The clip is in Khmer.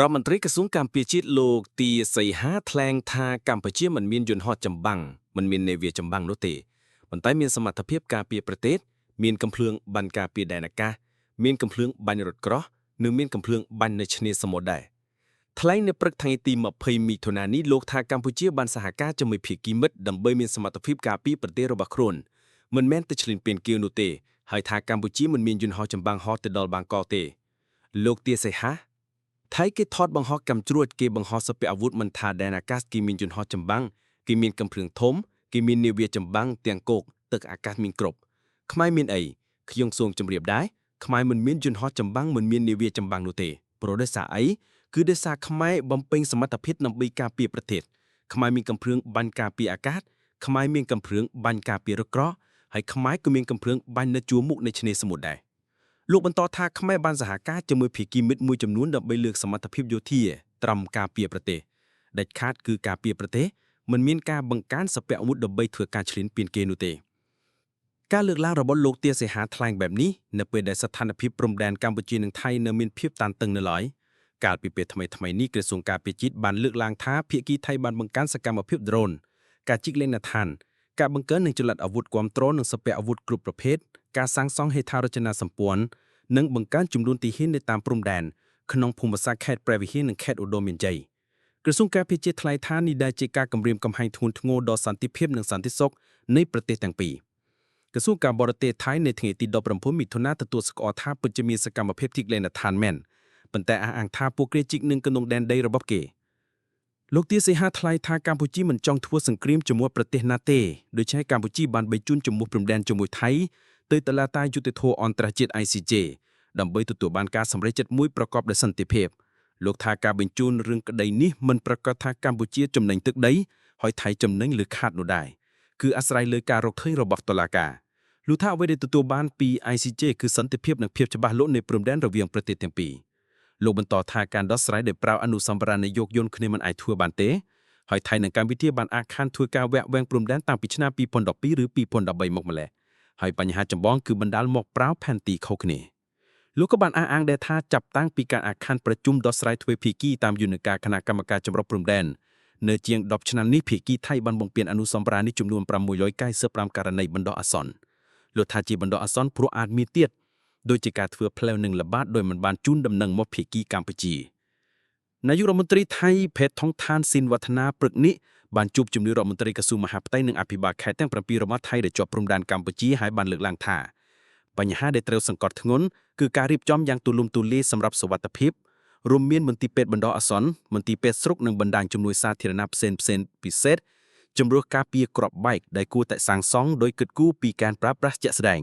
រដ្ឋមន្ត្រីក្រសួងការពារជាតិលោកទីសីហាថ្លែងថាកម្ពុជាមិនមានយន្តហោះចម្បាំងមិនមាននាវាចម្បាំងនោះទេប៉ុន្តែមានសមត្ថភាពការពារប្រទេសមានកំភ្លើងបាញ់ការពារដែនអាកាសមានកំភ្លើងបាញ់រថក្រោះនិងមានកំភ្លើងបាញ់នៅឆ្នេរសមុទ្រដែរថ្លែងនៅព្រឹកថ្ងៃទី20មិថុនានេះលោកថាកម្ពុជាបានសហការជាមួយភាគីមិត្តដើម្បីមានសមត្ថភាពការពារប្រទេសរបស់ខ្លួនមិនមែនតែឈ្លានពានគៀវនោះទេហើយថាកម្ពុជាមិនមានយន្តហោះចម្បាំងហោះទៅដល់បាងកកទេលោកទីសីហាថៃគេថតបង្ហោះកាំជ្រួចគេបង្ហោះសពាអាវុធមិនថាដែនអាកាសគេមានយន្តហោះចម្បាំងគេមានកំភ្លើងធំគេមាននាវាចម្បាំងទាំងគោកទឹកអាកាសមានគ្រប់ខ្មែរមានអីខ្ញុំសូមជម្រាបដែរខ្មែរមិនមានយន្តហោះចម្បាំងមិនមាននាវាចម្បាំងនោះទេព្រោះដោយសារអីគឺដោយសារខ្មែរបំពេញសមត្ថភាពដើម្បីការពារប្រទេសខ្មែរមានកំភ្លើងបាញ់ការពារអាកាសខ្មែរមានកំភ្លើងបាញ់ការពាររថក្រោះហើយខ្មែរក៏មានកំភ្លើងបាញ់នៅជួរមុខនៃឆ្នេរសមុទ្រដែរលោកបន្តថាខ្មែរបានសហការជាមួយភាគីមិត្តមួយចំនួនដើម្បីលើកសមត្ថភាពយោធាត្រឹមការពារប្រទេសដាច់ខាតគឺការពារប្រទេសមិនមានការបង្កើនសពាអាវុធដើម្បីធ្វើការឈ្លានពានគេនោះទេការលើកឡើងរបស់លោកទាសីហាថ្លែងបែបនេះនៅពេលដែលស្ថានភាពព្រំដែនកម្ពុជានិងថៃនៅមានភាពតានតឹងនៅឡើយកាលពីពេលថ្មីនេះក្រសួងការពារជាតិបានលើកឡើងថាភាគីថៃបានបង្កើនសកម្មភាពដ្រូនការជីកលេងនឋានការបង្កើននិងចល័តអាវុធគាំទ្រនិងសពាអាវុធគ្រប់ប្រភេទការសាងសង់ហេដ្ឋារចនាសម្ព័ន្ធនិងបង្កើនចំនួនទីហ៊ាននៅតាមព្រំដែនក្នុងភូមិសាស្ត្រខេត្តព្រះវិហារនិងខេត្តឧត្តរមានជ័យក្រសួងការពារជាតិថ្លែងថានេះដែលជាការគម្រាមកំហែងធ្ងន់ធ្ងរដល់សន្តិភាពនិងសន្តិសុខនៃប្រទេសទាំងពីរក្រសួងការបរទេសថៃនៅថ្ងៃទី16មិថុនាទទួលស្គាល់ថាពិតជាមានសកម្មភាពជីកលេងនឋានមែនប៉ុន្តែអះអាងថាពួកគេជីកនឹងគំនងដែនដីរបស់គេលោកទាសីហាថ្លែងថាកម្ពុជាមិនចង់ធ្វើសង្គ្រាមជាមួយប្រទេសណាទេដូច្នេះកម្ពុជាបានបញ្ជូនជំនួសព្រំដែនជាមួយថៃទៅតុលាការយុត្តិធម៌អន្តរជាតិ ICJ ដើម្បីទទួលបានការសម្រេចចិត្តមួយប្រកបដោយសន្តិភាពលោកថាការបញ្ជូនរឿងក្តីនេះមិនប្រកាសថាកម្ពុជាចំណេញទឹកដីហើយថៃចំណេញឬខាតនោះដែរគឺអាស្រ័យលើការរកឃើញរបស់តុលាការលោកថាអ្វីដែលទទួលបានពី ICJ គឺសន្តិភាពនិងភាពច្បាស់លាស់នៃព្រំដែនរវាងប្រទេសទាំងពីរលោកបន្តថាការដោះស្រាយដោយប្រើអនុសម្ព័ន្ធនយោបាយយន្តគ្នាមិនអាចធ្វើបានទេហើយថៃនិងកម្ពុជាបានអាក់ខានធ្វើការវាក់វែងព្រំដែនតាំងពីឆ្នាំ2012ឬ2013មកម្ល៉េះហើយបញ្ហាចម្បងគឺបណ្ដាលមកប្រើផែនទីខុសគ្នាលោកក៏បានអះអាងដែរថាចាប់តាំងពីការអាក់ខានប្រជុំដោះស្រាយទ្វេភាគីតាមយន្តការគណៈកម្មការចម្រុះព្រំដែននៅជាង10ឆ្នាំនេះភាគីថៃបានបំពេញអនុសម្ព័ន្ធនេះចំនួន695ករណីបណ្ដោះអាសន្នលោកថាជាបណ្ដោះអាសន្នព្រោះអាចមានទៀតដោយជាការធ្វើផ្លែវនិងល្បាតដោយមិនបានជូនដំណឹងមកភាគីកម្ពុជានាយករដ្ឋមន្ត្រីថៃភេទថុងឋានស៊ីនវឌ្ឍនាព្រឹកនេះបានជួបជំនួយរដ្ឋមន្ត្រីក្រសួងមហាផ្ទៃនិងអភិបាលខេត្តទាំង7របស់ថៃដែលជាប់ព្រំដែនកម្ពុជាហើយបានលើកឡើងថាបញ្ហាដែលត្រូវសង្កត់ធ្ងន់គឺការរៀបចំយ៉ាងទូលំទូលាយសម្រាប់សុវត្ថិភាពរួមមានមន្ទីរពេទ្យបណ្ដោះអាសន្នមន្ទីរពេទ្យស្រុកនិងបណ្ដាញជំនួយសាធារណៈផ្សេងពិសេសជំនួសការពារគ្រាប់បែកដែលគួរតែសាងសង់ដោយគិតគូរពីការប្រើប្រាស់ជាក់ស្ដែង